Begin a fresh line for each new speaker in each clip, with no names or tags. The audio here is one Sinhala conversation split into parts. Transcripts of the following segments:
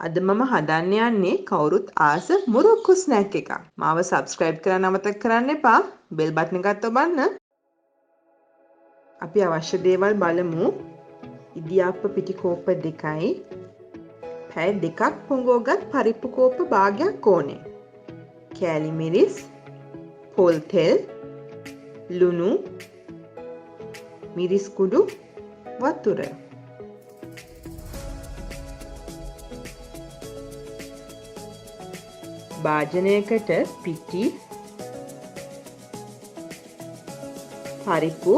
අද මම හදන්න යන්නේ කවුරුත් ආස මුරුක්කු ස්නැක් එකක්. මාව subscribe කරන්න අමතක කරන්න එපා. bell button එකත් ඔබන්න. අපි අවශ්‍ය දේවල් බලමු. ඉදියාප්ප පිටි කෝප්ප 2යි. පැය 2ක් පොඟෝගත් පරිප්පු කෝප්ප භාගයක් ඕනේ. කෑලි මිරිස්, පොල් තෙල්, ලුණු, මිරිස් කුඩු, වතුර. භාජනයකට පිටි, පරිප්පු,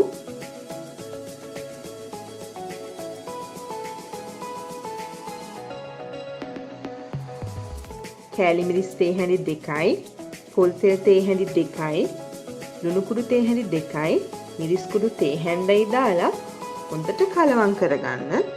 කෑලි මිරිස් තේ හැඳි 2යි, පොල් තෙල් තේ හැඳි 2යි, ලුණු කුඩු තේ හැඳි 2යි, මිරිස් කුඩු තේ හැඳයි දාලා හොඳට කලවම් කරගන්න.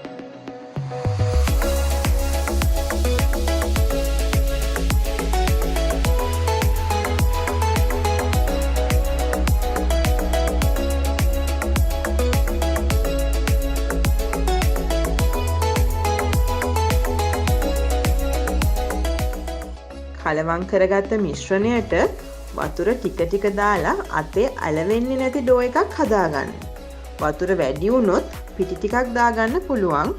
කලවම් කරගත්ත මිශ්‍රණයට වතුර ටික ටික දාලා අතේ ඇලවෙන්නේ නැති ඩෝ එකක් හදාගන්න. වතුර වැඩි වුණොත් පිටි ටිකක් දාගන්න පුළුවන්.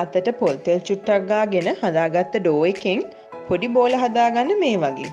අතට පොල් තෙල් චුට්ටක් ගාගෙන හදාගත්ත ඩෝ එකෙන් පොඩි බෝල හදාගන්න මේ වගේ.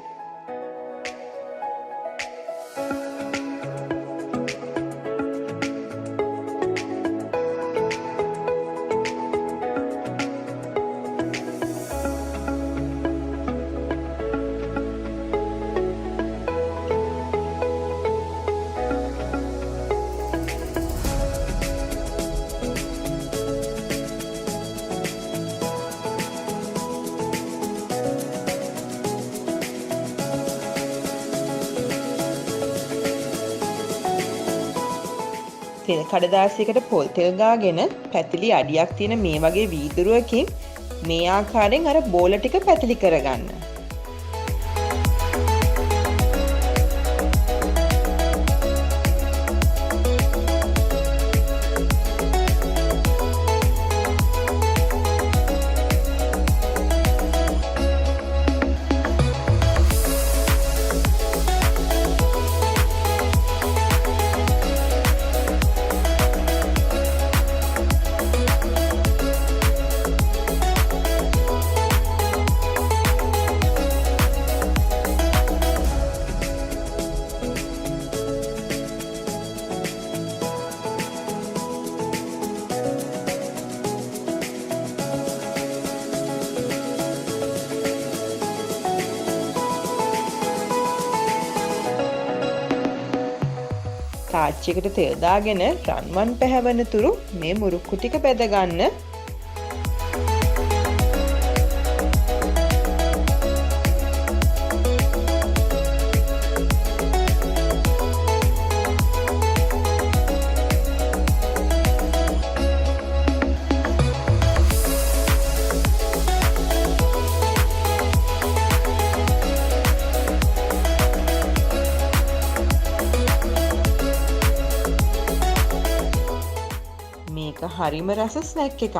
තෙල් කඩදාසියකට පොල් තෙල් ගාගෙන පැතිලි අඩියක් තියෙන මේ වගේ වීදුරුවකින් මේ ආකාරයෙන් අර බෝල ටික පැතිලි කරගන්න. තාච්චියකට තෙල් දාගෙන රන්වන් පැහැවෙන තුරු මේ මුරුක්කු ටික බෙද ගන්න. මේක හරිම රස ස්නැක් එකක්.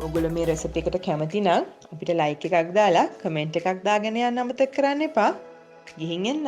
ඔයගොල්ලෝ මේ රෙසිපි එකට කැමති නම් අපිට ලයික් එකක් දාලා කමෙන්ට් එකක් දාගෙන යන්න අමතක කරන්න එපා. ගිහින් එන්න.